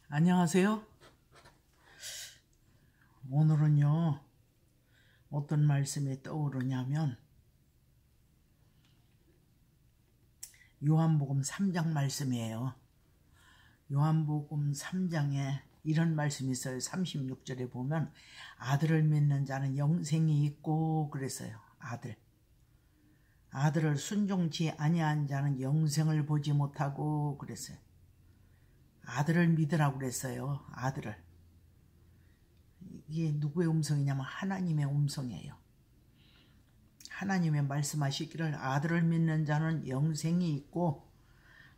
안녕하세요. 오늘은요, 어떤 말씀이 떠오르냐면 요한복음 3장 말씀이에요. 요한복음 3장에 이런 말씀이 있어요. 36절에 보면 아들을 믿는 자는 영생이 있고 그랬어요. 아들을 순종치 아니한 자는 영생을 보지 못하고 그랬어요. 아들을 믿으라고 그랬어요. 아들을. 이게 누구의 음성이냐면 하나님의 음성이에요. 하나님의 말씀하시기를 아들을 믿는 자는 영생이 있고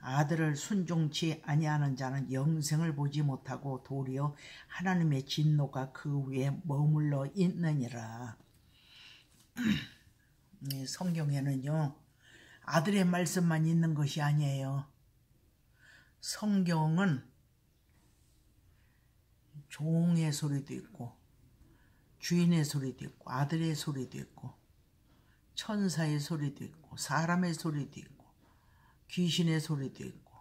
아들을 순종치 아니하는 자는 영생을 보지 못하고 도리어 하나님의 진노가 그 위에 머물러 있느니라. 성경에는요, 아들의 말씀만 있는 것이 아니에요. 성경은 종의 소리도 있고 주인의 소리도 있고 아들의 소리도 있고 천사의 소리도 있고 사람의 소리도 있고 귀신의 소리도 있고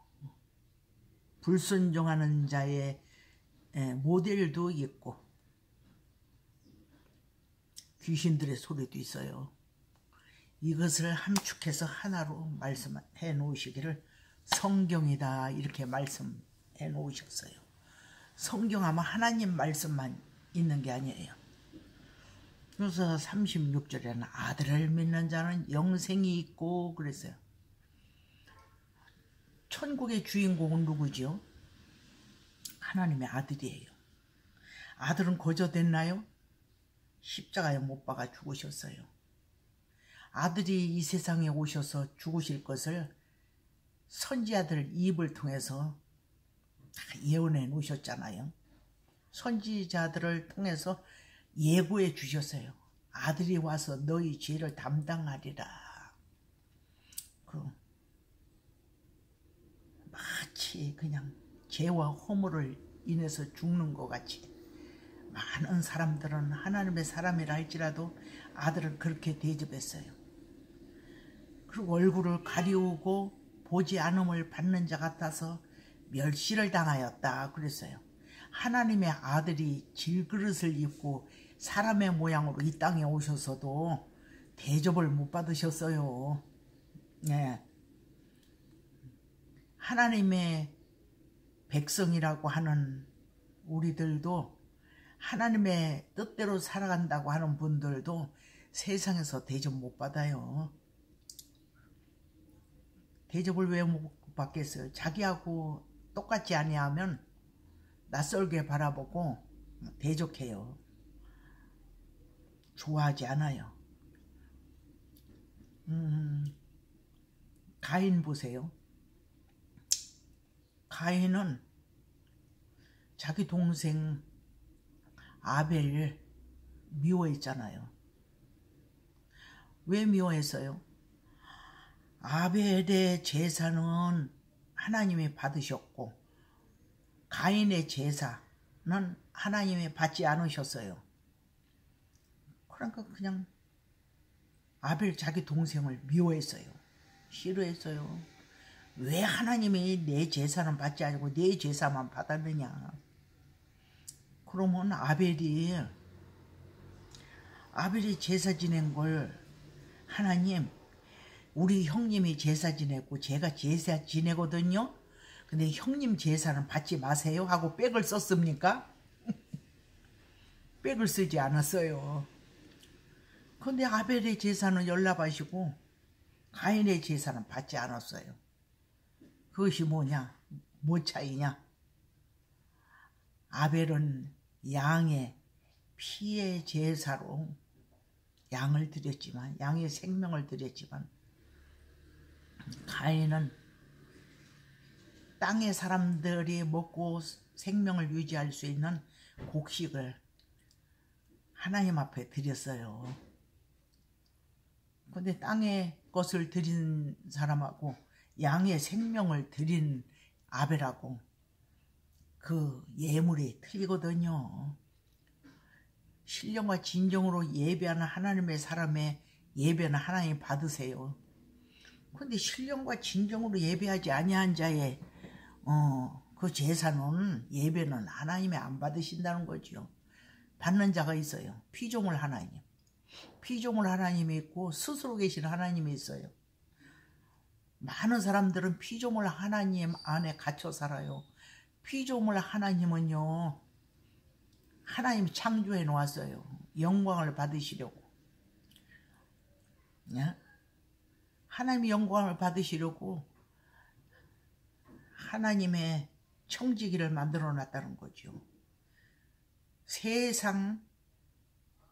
불순종하는 자의 모델도 있고 귀신들의 소리도 있어요. 이것을 함축해서 하나로 말씀해 놓으시기를 성경이다 이렇게 말씀해 놓으셨어요. 성경하면 하나님 말씀만 있는 게 아니에요. 그래서 36절에는 아들을 믿는 자는 영생이 있고 그랬어요. 천국의 주인공은 누구지요? 하나님의 아들이에요. 아들은 거저됐나요? 십자가에 못 박아 죽으셨어요. 아들이 이 세상에 오셔서 죽으실 것을 선지자들 입을 통해서 다 예언해 놓으셨잖아요. 선지자들을 통해서 예고해 주셨어요. 아들이 와서 너희 죄를 담당하리라. 마치 그냥 죄와 허물을 인해서 죽는 것 같이 많은 사람들은 하나님의 사람이라 할지라도 아들을 그렇게 대접했어요. 그리고 얼굴을 가리우고 보지 않음을 받는 자 같아서 멸시를 당하였다 그랬어요. 하나님의 아들이 질그릇을 입고 사람의 모양으로 이 땅에 오셔서도 대접을 못 받으셨어요. 네. 하나님의 백성이라고 하는 우리들도 하나님의 뜻대로 살아간다고 하는 분들도 세상에서 대접 못 받아요. 대접을 왜 못 받겠어요? 자기하고 똑같지 아니하면 낯설게 바라보고 대적해요. 좋아하지 않아요. 가인 보세요. 가인은 자기 동생 아벨 미워했잖아요. 왜 미워했어요? 아벨의 제사는 하나님이 받으셨고 가인의 제사는 하나님이 받지 않으셨어요. 그러니까 그냥 아벨 자기 동생을 미워했어요. 싫어했어요. 왜 하나님이 내 제사는 받지 않고 내 제사만 받았느냐. 그러면 아벨이 제사 지낸 걸 하나님 우리 형님이 제사 지냈고 제가 제사 지내거든요. 근데 형님 제사는 받지 마세요 하고 백을 썼습니까? 백을 쓰지 않았어요. 근데 아벨의 제사는 연락하시고 가인의 제사는 받지 않았어요. 그것이 뭐냐? 뭐 차이냐? 아벨은 양의 피의 제사로 양을 드렸지만 양의 생명을 드렸지만 가인은 땅의 사람들이 먹고 생명을 유지할 수 있는 곡식을 하나님 앞에 드렸어요. 근데 땅의 것을 드린 사람하고 양의 생명을 드린 아벨하고 그 예물이 틀리거든요. 신령과 진정으로 예배하는 하나님의 사람의 예배는 하나님 받으세요. 근데 신령과 진정으로 예배하지 아니한 자의 그 제사는 예배는 하나님이 안 받으신다는 거죠. 받는 자가 있어요. 피조물 하나님. 피조물 하나님이 있고 스스로 계신 하나님이 있어요. 많은 사람들은 피조물 하나님 안에 갇혀 살아요. 피조물 하나님은요, 하나님이 창조해 놓았어요. 영광을 받으시려고. 하나님이 영광을 받으시려고 하나님의 청지기를 만들어 놨다는 거죠. 세상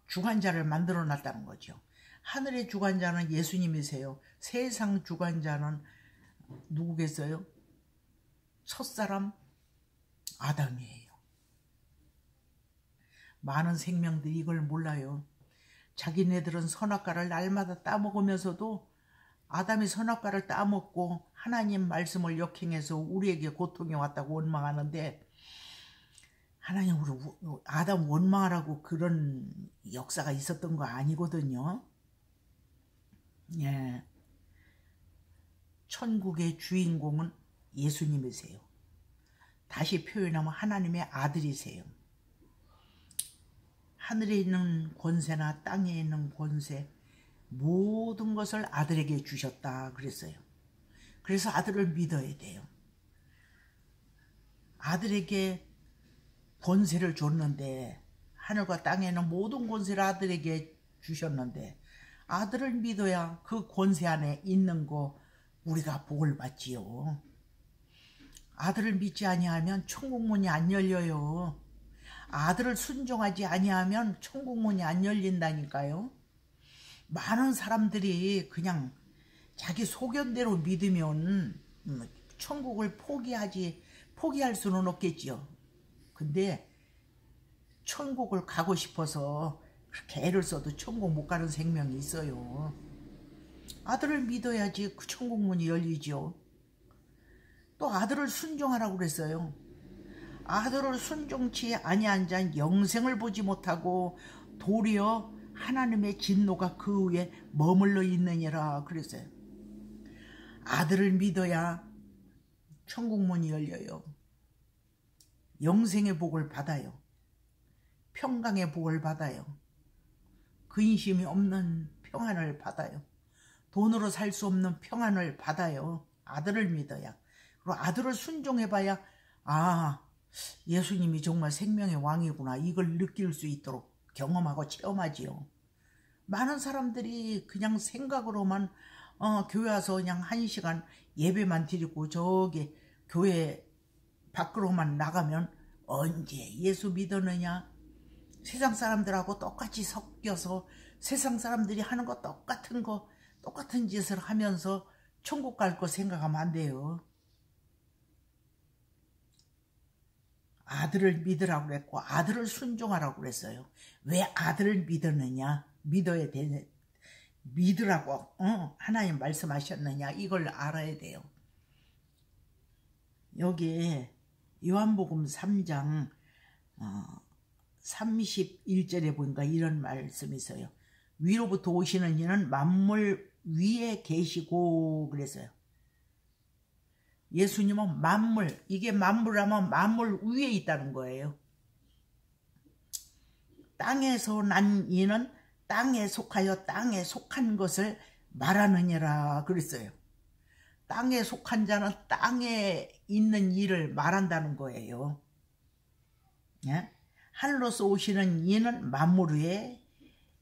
주관자를 만들어 놨다는 거죠. 하늘의 주관자는 예수님이세요. 세상 주관자는 누구겠어요? 첫사람 아담이에요. 많은 생명들이 이걸 몰라요. 자기네들은 선악과를 날마다 따먹으면서도 아담이 선악과를 따먹고 하나님 말씀을 역행해서 우리에게 고통이 왔다고 원망하는데, 하나님 우리 아담 원망하라고 그런 역사가 있었던 거 아니거든요. 예. 천국의 주인공은 예수님이세요. 다시 표현하면 하나님의 아들이세요. 하늘에 있는 권세나 땅에 있는 권세, 모든 것을 아들에게 주셨다 그랬어요. 그래서 아들을 믿어야 돼요. 아들에게 권세를 줬는데, 하늘과 땅에 있는 모든 권세를 아들에게 주셨는데, 아들을 믿어야 그 권세 안에 있는 거 우리가 복을 받지요. 아들을 믿지 아니하면 천국문이 안 열려요. 아들을 순종하지 아니하면 천국문이 안 열린다니까요. 많은 사람들이 그냥 자기 소견대로 믿으면 천국을 포기할 수는 없겠지요. 근데 천국을 가고 싶어서 그렇게 애를 써도 천국 못 가는 생명이 있어요. 아들을 믿어야지 그 천국문이 열리죠. 또 아들을 순종하라고 그랬어요. 아들을 순종치 아니한 자는 영생을 보지 못하고 도리어 하나님의 진노가 그 위에 머물러 있느니라 그랬어요. 아들을 믿어야 천국문이 열려요. 영생의 복을 받아요. 평강의 복을 받아요. 근심이 없는 평안을 받아요. 돈으로 살 수 없는 평안을 받아요. 아들을 믿어야. 그리고 아들을 순종해봐야, 아, 예수님이 정말 생명의 왕이구나, 이걸 느낄 수 있도록 경험하고 체험하지요. 많은 사람들이 그냥 생각으로만 교회 와서 그냥 1시간 예배만 드리고 저기 교회 밖으로만 나가면 언제 예수 믿었느냐, 세상 사람들하고 똑같이 섞여서 세상 사람들이 하는 거 똑같은 짓을 하면서 천국 갈 거 생각하면 안 돼요. 아들을 믿으라고 그랬고 아들을 순종하라고 그랬어요. 왜 아들을 믿었느냐, 믿으라고 하나님 말씀하셨느냐, 이걸 알아야 돼요. 여기에 요한복음 3장 31절에 보니까 이런 말씀이 있어요. 위로부터 오시는 이는 만물 위에 계시고 그랬어요. 예수님은 만물, 이게 만물하면 만물 위에 있다는 거예요. 땅에서 난 이는 땅에 속하여 땅에 속한 것을 말하느니라 그랬어요. 땅에 속한 자는 땅에 있는 일을 말한다는 거예요. 예? 하늘로서 오시는 이는 만물 위에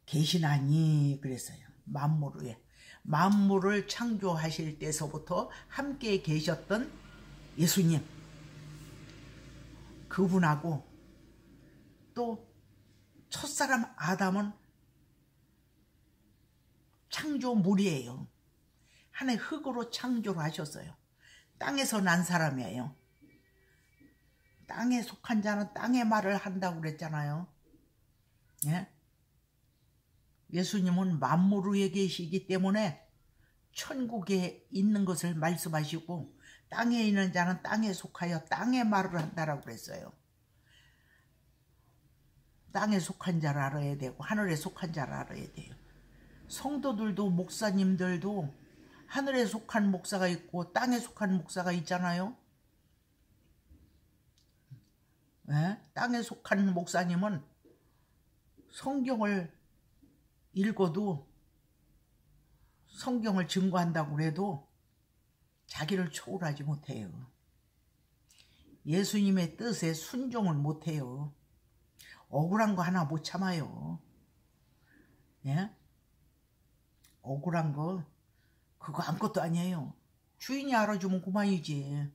계시나니 그랬어요. 만물 위에. 만물을 창조하실 때서부터 함께 계셨던 예수님, 그분하고 또 첫사람 아담은 창조물이에요. 하나의 흙으로 창조를 하셨어요. 땅에서 난 사람이에요. 땅에 속한 자는 땅의 말을 한다고 그랬잖아요. 예? 예수님은 만물 위에 계시기 때문에 천국에 있는 것을 말씀하시고 땅에 있는 자는 땅에 속하여 땅의 말을 한다라고 그랬어요. 땅에 속한 자를 알아야 되고 하늘에 속한 자를 알아야 돼요. 성도들도 목사님들도 하늘에 속한 목사가 있고 땅에 속한 목사가 있잖아요. 땅에 속한 목사님은 성경을 읽어도, 성경을 증거한다고 그래도 자기를 초월하지 못해요. 예수님의 뜻에 순종을 못해요. 억울한 거 하나 못 참아요. 억울한 거 그거 아무것도 아니에요. 주인이 알아주면 그만이지.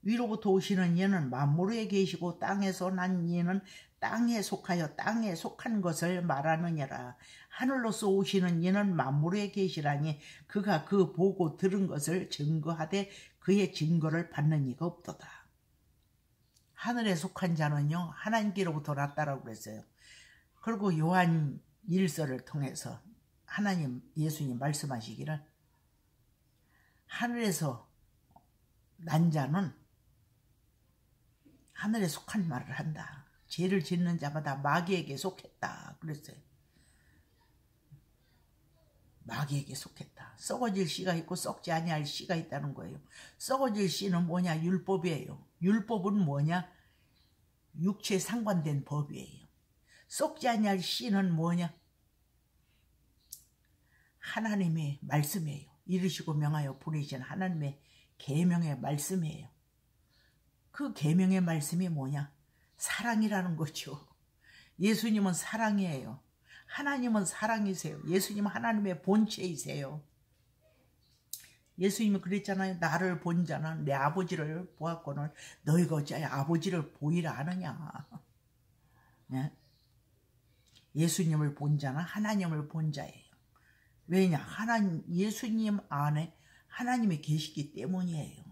위로부터 오시는 이는 만물에 계시고 땅에서 난 이는 땅에 속하여 땅에 속한 것을 말하느니라. 하늘로서 오시는 이는 만물에 계시라니 그가 그 보고 들은 것을 증거하되 그의 증거를 받는 이가 없도다. 하늘에 속한 자는요 하나님께로부터 났다라고 그랬어요. 그리고 요한 1서를 통해서 하나님 예수님 말씀하시기를 하늘에서 난 자는 하늘에 속한 말을 한다. 죄를 짓는 자마다 마귀에게 속했다 그랬어요. 마귀에게 속했다. 썩어질 씨가 있고 썩지 아니할 씨가 있다는 거예요. 썩어질 씨는 뭐냐? 율법이에요. 율법은 뭐냐? 육체에 상관된 법이에요. 썩지 아니할 씨는 뭐냐? 하나님의 말씀이에요. 이르시고 명하여 보내신 하나님의 계명의 말씀이에요. 그 계명의 말씀이 뭐냐? 사랑이라는 거죠. 예수님은 사랑이에요. 하나님은 사랑이세요. 예수님은 하나님의 본체이세요. 예수님이 그랬잖아요. 나를 본 자는 내 아버지를 보았거늘 너희가 어찌 아버지를 보이라 하느냐. 예수님을 본 자는 하나님을 본 자예요. 왜냐? 예수님 안에 하나님이 계시기 때문이에요.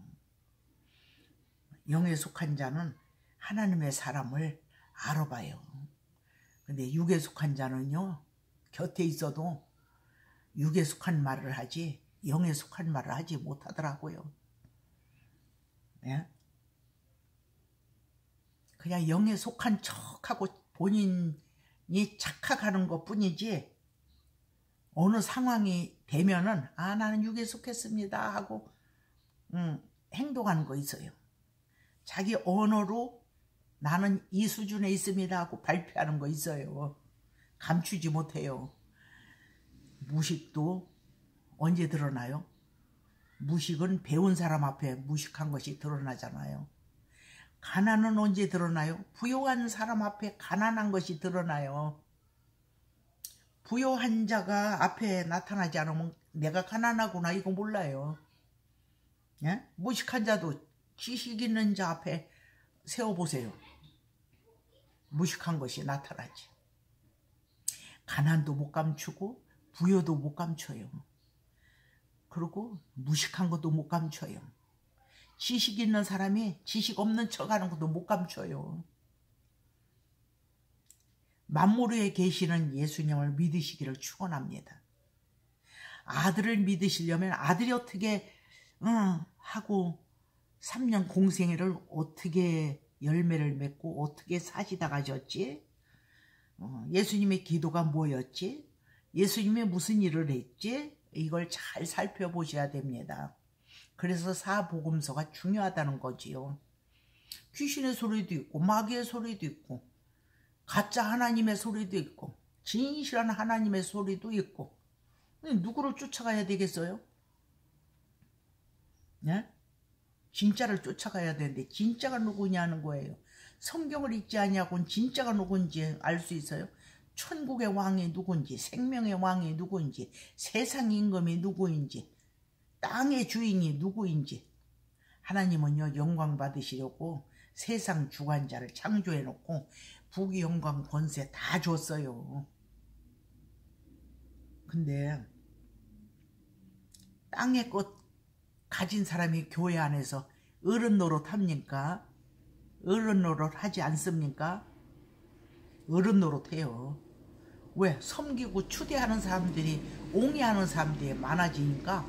영에 속한 자는 하나님의 사람을 알아봐요. 근데 육에 속한 자는요, 곁에 있어도 육에 속한 말을 하지 영에 속한 말을 하지 못하더라고요. 그냥 영에 속한 척하고 본인이 착각하는 것 뿐이지, 어느 상황이 되면은 나는 육에 속했습니다 하고 행동하는 거 있어요. 자기 언어로 나는 이 수준에 있습니다 하고 발표하는 거 있어요. 감추지 못해요. 무식도 언제 드러나요? 무식은 배운 사람 앞에 무식한 것이 드러나잖아요. 가난은 언제 드러나요? 부유한 사람 앞에 가난한 것이 드러나요. 부유한 자가 앞에 나타나지 않으면 내가 가난하구나 이거 몰라요. 무식한 자도 지식 있는 자 앞에 세워보세요. 무식한 것이 나타나지. 가난도 못 감추고 부여도 못 감춰요. 그리고 무식한 것도 못 감춰요. 지식 있는 사람이 지식 없는 척하는 것도 못 감춰요. 만물에 계시는 예수님을 믿으시기를 축원합니다. 아들을 믿으시려면 아들이 어떻게 하고 3년 공생애를 어떻게 열매를 맺고 어떻게 사시다 가셨지? 예수님의 기도가 뭐였지? 예수님이 무슨 일을 했지? 이걸 잘 살펴보셔야 됩니다. 그래서 사복음서가 중요하다는 거지요. 귀신의 소리도 있고 마귀의 소리도 있고 가짜 하나님의 소리도 있고 진실한 하나님의 소리도 있고, 누구를 쫓아가야 되겠어요? 진짜를 쫓아가야 되는데 진짜가 누구냐는 거예요. 성경을 읽지 아니하고는 진짜가 누군지 알 수 있어요? 천국의 왕이 누군지, 생명의 왕이 누구인지, 세상 임금이 누구인지, 땅의 주인이 누구인지. 하나님은요 영광 받으시려고 세상 주관자를 창조해 놓고 부귀 영광 권세 다 줬어요. 근데 땅의 것 가진 사람이 교회 안에서 어른 노릇 합니까? 어른 노릇 하지 않습니까? 어른 노릇 해요. 왜? 섬기고 추대하는 사람들이, 옹이하는 사람들이 많아지니까.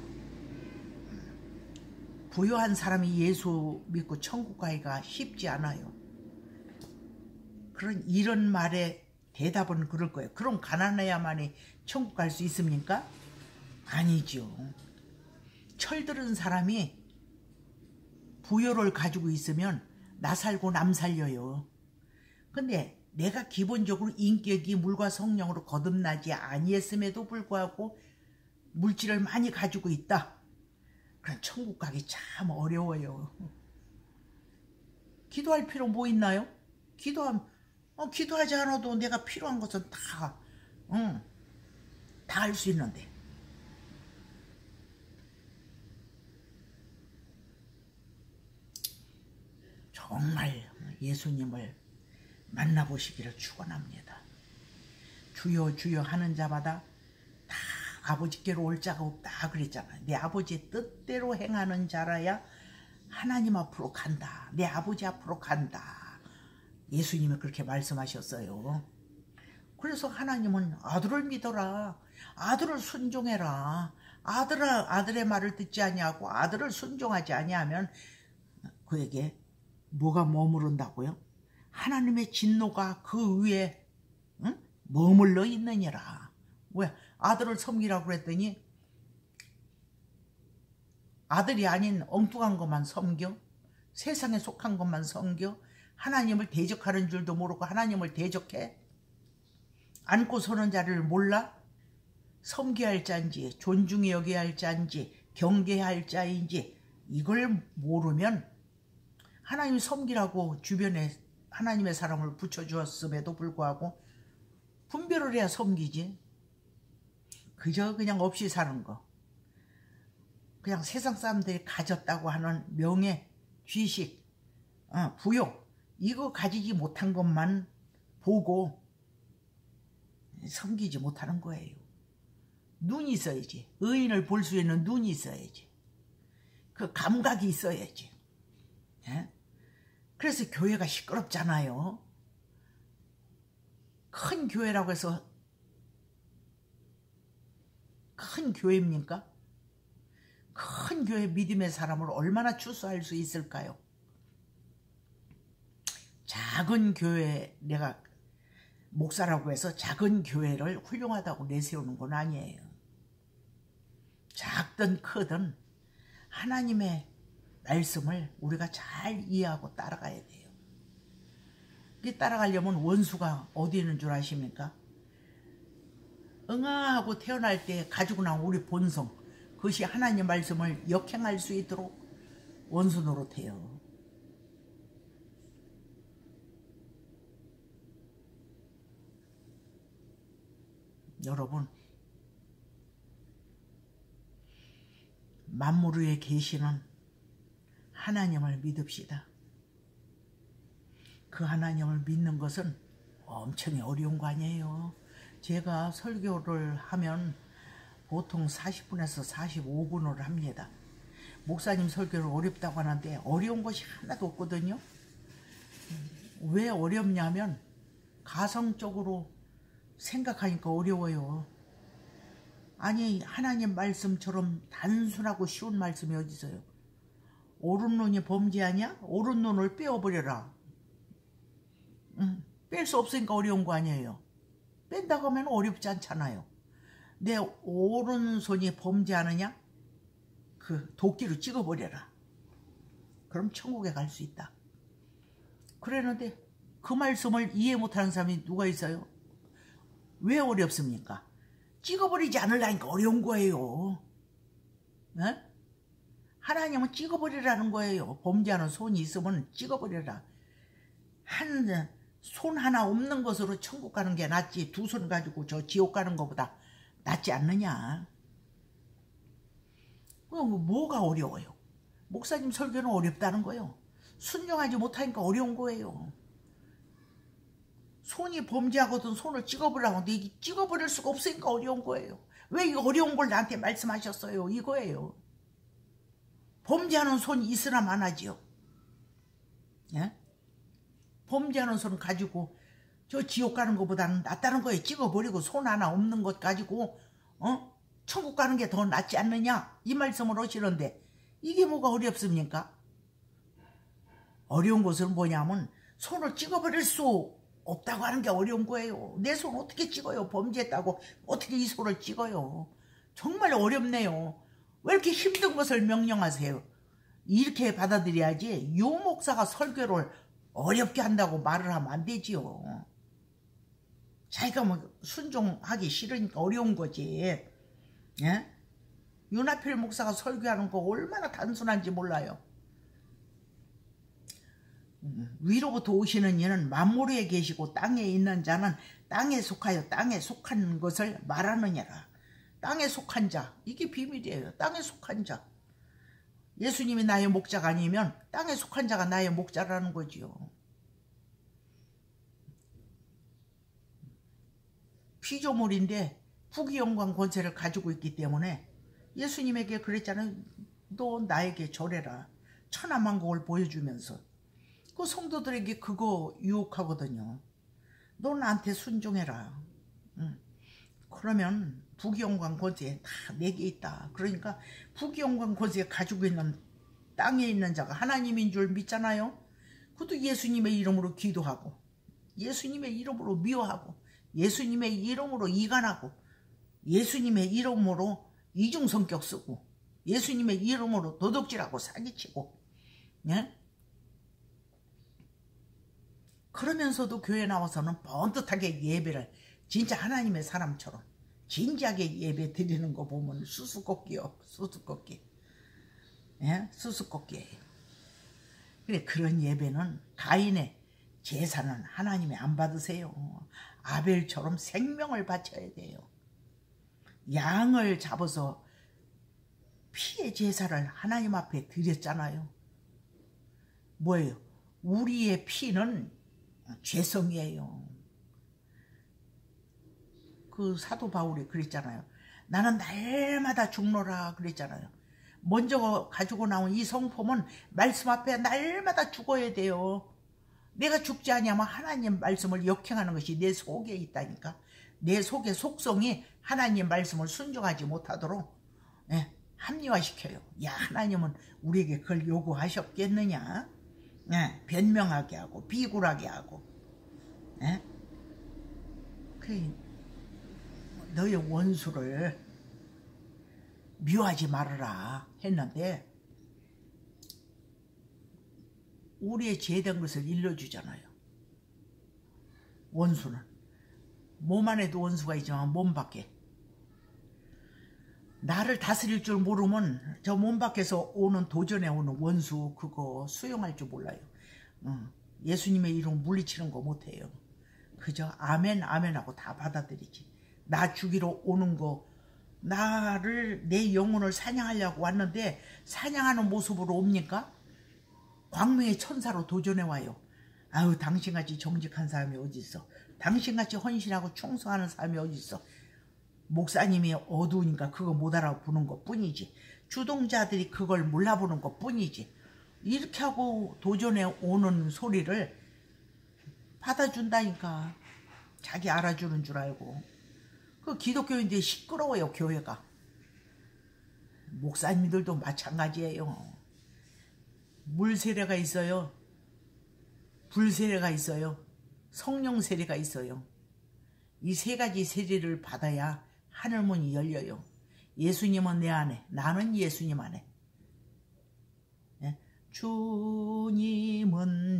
부유한 사람이 예수 믿고 천국 가기가 쉽지 않아요. 이런 말에 대답은 그럴 거예요. 그럼 가난해야만이 천국 갈 수 있습니까? 아니죠. 철들은 사람이 부여를 가지고 있으면 나 살고 남 살려요. 근데 내가 기본적으로 인격이 물과 성령으로 거듭나지 아니했음에도 불구하고 물질을 많이 가지고 있다. 그럼 천국 가기 참 어려워요. 기도할 필요 뭐 있나요? 기도하지 않아도 내가 필요한 것은 다 할 수 있는데. 정말 예수님을 만나보시기를 축원합니다. 주여 주여 하는 자마다 다 아버지께로 올 자가 없다 그랬잖아요. 내 아버지의 뜻대로 행하는 자라야 하나님 앞으로 간다. 내 아버지 앞으로 간다. 예수님이 그렇게 말씀하셨어요. 그래서 하나님은 아들을 믿어라. 아들을 순종해라. 아들의 말을 듣지 아니하고 아들을 순종하지 아니하면 그에게 뭐가 머무른다고요? 하나님의 진노가 그 위에 머물러 있느니라. 왜? 아들을 섬기라고 그랬더니 아들이 아닌 엉뚱한 것만 섬겨? 세상에 속한 것만 섬겨? 하나님을 대적하는 줄도 모르고 하나님을 대적해? 앉고 서는 자를 몰라? 섬겨야 할 자인지 존중히 여겨야 할 자인지 경계해야 할 자인지 이걸 모르면 하나님 섬기라고 주변에 하나님의 사람을 붙여주었음에도 불구하고 분별을 해야 섬기지. 그저 그냥 없이 사는 거. 그냥 세상 사람들이 가졌다고 하는 명예, 지식, 부요 이거 가지지 못한 것만 보고 섬기지 못하는 거예요. 눈이 있어야지. 의인을 볼 수 있는 눈이 있어야지. 그 감각이 있어야지. 예? 그래서 교회가 시끄럽잖아요. 큰 교회라고 해서 큰 교회입니까? 큰 교회 믿음의 사람을 얼마나 추수할 수 있을까요? 작은 교회, 내가 목사라고 해서 작은 교회를 훌륭하다고 내세우는 건 아니에요. 작든 크든 하나님의 말씀을 우리가 잘 이해하고 따라가야 돼요. 이 따라가려면 원수가 어디 있는 줄 아십니까? 응아하고 태어날 때 가지고 나온 우리 본성, 그것이 하나님 말씀을 역행할 수 있도록 원수 노릇해요. 여러분, 만물 위에 계시는 하나님을 믿읍시다. 그 하나님을 믿는 것은 엄청 어려운 거 아니에요. 제가 설교를 하면 보통 40분에서 45분을 합니다. 목사님 설교를 어렵다고 하는데 어려운 것이 하나도 없거든요. 왜 어렵냐면 가성적으로 생각하니까 어려워요. 아니 하나님 말씀처럼 단순하고 쉬운 말씀이 어디 있어요. 옳은 눈이 범죄하냐? 옳은 눈을 빼어버려라. 뺄 수 없으니까 어려운 거 아니에요. 뺀다고 하면 어렵지 않잖아요. 내 오른손이 범죄하느냐? 그 도끼로 찍어버려라. 그럼 천국에 갈 수 있다. 그랬는데 그 말씀을 이해 못하는 사람이 누가 있어요? 왜 어렵습니까? 찍어버리지 않으려니까 어려운 거예요. 네? 하나님은 찍어버리라는 거예요. 범죄하는 손이 있으면 찍어버려라. 한 손 하나 없는 것으로 천국 가는 게 낫지 두 손 가지고 저 지옥 가는 것보다 낫지 않느냐. 뭐가 어려워요? 목사님 설교는 어렵다는 거예요. 순종하지 못하니까 어려운 거예요. 손이 범죄하거든 손을 찍어버리라고 하는데 이게 찍어버릴 수가 없으니까 어려운 거예요. 왜 이 어려운 걸 나한테 말씀하셨어요? 이거예요. 범죄하는 손이 있으나 마나지요. 예? 범죄하는 손 가지고 저 지옥 가는 것보다는 낫다는 거예요. 찍어버리고 손 하나 없는 것 가지고 천국 가는 게 더 낫지 않느냐 이 말씀을 하시는데 이게 뭐가 어렵습니까? 어려운 것은 뭐냐면 손을 찍어버릴 수 없다고 하는 게 어려운 거예요. 내 손 어떻게 찍어요? 범죄했다고 어떻게 이 손을 찍어요? 정말 어렵네요. 왜 이렇게 힘든 것을 명령하세요? 이렇게 받아들여야지 유 목사가 설교를 어렵게 한다고 말을 하면 안 되지요. 자기가 뭐 순종하기 싫으니까 어려운 거지. 예? 윤하필 목사가 설교하는 거 얼마나 단순한지 몰라요. 위로부터 오시는 이는 만물에 계시고 땅에 있는 자는 땅에 속하여 땅에 속한 것을 말하느니라. 땅에 속한 자, 이게 비밀이에요. 땅에 속한 자. 예수님이 나의 목자가 아니면 땅에 속한 자가 나의 목자라는 거지요. 피조물인데 부귀영광 권세를 가지고 있기 때문에 예수님에게 그랬잖아요. 너 나에게 절해라. 천하만국을 보여주면서. 그 성도들에게 그거 유혹하거든요. 너 나한테 순종해라. 그러면 부귀영광 권세 다 내게 있다. 그러니까 부귀영광 권세 가지고 있는 땅에 있는 자가 하나님인 줄 믿잖아요. 그것도 예수님의 이름으로 기도하고 예수님의 이름으로 미워하고 예수님의 이름으로 이간하고 예수님의 이름으로 이중성격 쓰고 예수님의 이름으로 도둑질하고 사기치고, 예? 그러면서도 교회 나와서는 번듯하게 예배를 진짜 하나님의 사람처럼 진지하게 예배 드리는 거 보면 수수께끼요. 수수께끼. 예? 수수께끼예요. 그래, 그런 예배는 가인의 제사는 하나님이 안 받으세요. 아벨처럼 생명을 바쳐야 돼요. 양을 잡아서 피의 제사를 하나님 앞에 드렸잖아요. 뭐예요? 우리의 피는 죄성이에요. 그 사도 바울이 그랬잖아요. 나는 날마다 죽노라 그랬잖아요. 먼저 가지고 나온 이 성품은 말씀 앞에 날마다 죽어야 돼요. 내가 죽지 아니하면 하나님 말씀을 역행하는 것이 내 속에 있다니까. 내 속의 속성이 하나님 말씀을 순종하지 못하도록, 예, 합리화시켜요. 야, 하나님은 우리에게 그걸 요구하셨겠느냐? 예, 변명하게 하고 비굴하게 하고, 예? 너의 원수를 미워하지 말아라 했는데 우리의 죄된 것을 일러주잖아요. 원수는 몸 안에도 원수가 있지만 몸 밖에, 나를 다스릴 줄 모르면 저 몸 밖에서 오는 도전에 오는 원수 그거 수용할 줄 몰라요. 예수님의 이름 물리치는 거 못해요. 그저 아멘 아멘 하고 다 받아들이지. 나 죽이러 오는 거, 나를 내 영혼을 사냥하려고 왔는데 사냥하는 모습으로 옵니까? 광명의 천사로 도전해 와요. 아유, 당신같이 정직한 사람이 어디 있어. 당신같이 헌신하고 충성하는 사람이 어디 있어. 목사님이 어두우니까 그거 못 알아보는 것 뿐이지. 주동자들이 그걸 몰라보는 것 뿐이지. 이렇게 하고 도전해 오는 소리를 받아준다니까. 자기 알아주는 줄 알고. 그 기독교인들이 시끄러워요, 교회가. 목사님들도 마찬가지예요. 물세례가 있어요. 불세례가 있어요. 성령 세례가 있어요. 이 세 가지 세례를 받아야 하늘문이 열려요. 예수님은 내 안에, 나는 예수님 안에. 예? 주님은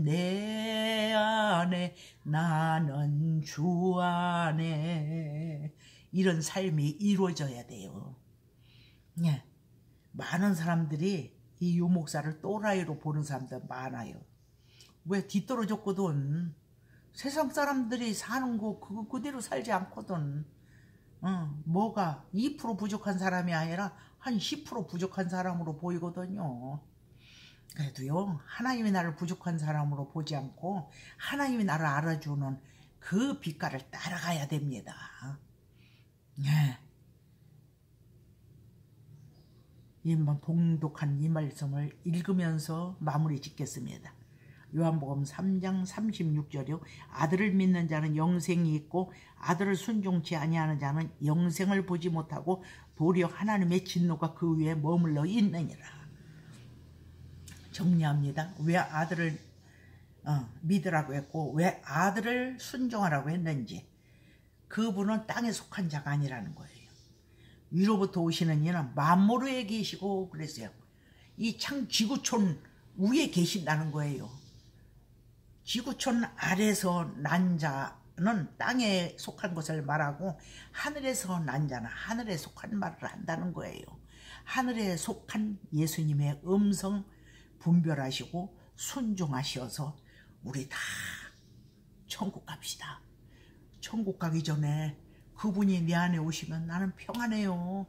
내 안에, 나는 주 안에. 이런 삶이 이루어져야 돼요. 예. 많은 사람들이 이 유목사를 또라이로 보는 사람들 많아요. 왜? 뒤떨어졌거든. 세상 사람들이 사는 거 그거 그대로 살지 않거든. 뭐가 2% 부족한 사람이 아니라 한 10% 부족한 사람으로 보이거든요. 그래도요, 하나님이 나를 부족한 사람으로 보지 않고 하나님이 나를 알아주는 그 빛깔을 따라가야 됩니다. 네. 봉독한 이 말씀을 읽으면서 마무리 짓겠습니다. 요한복음 3장 36절이요. 아들을 믿는 자는 영생이 있고 아들을 순종치 아니하는 자는 영생을 보지 못하고 도리어 하나님의 진노가 그 위에 머물러 있느니라. 정리합니다. 왜 아들을 믿으라고 했고 왜 아들을 순종하라고 했는지. 그분은 땅에 속한 자가 아니라는 거예요. 위로부터 오시는 이는 만물에 계시고 그랬어요. 이 창 지구촌 위에 계신다는 거예요. 지구촌 아래서 난 자는 땅에 속한 것을 말하고 하늘에서 난 자는 하늘에 속한 말을 한다는 거예요. 하늘에 속한 예수님의 음성 분별하시고 순종하셔서 우리 다 천국 갑시다. 천국 가기 전에 그분이 내 안에 오시면 나는 평안해요.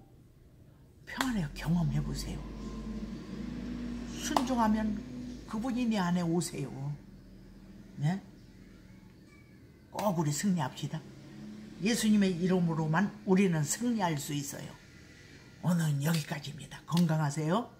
평안해요. 경험해 보세요. 순종하면 그분이 내 안에 오세요. 네? 꼭 우리 승리합시다. 예수님의 이름으로만 우리는 승리할 수 있어요. 오늘은 여기까지입니다. 건강하세요.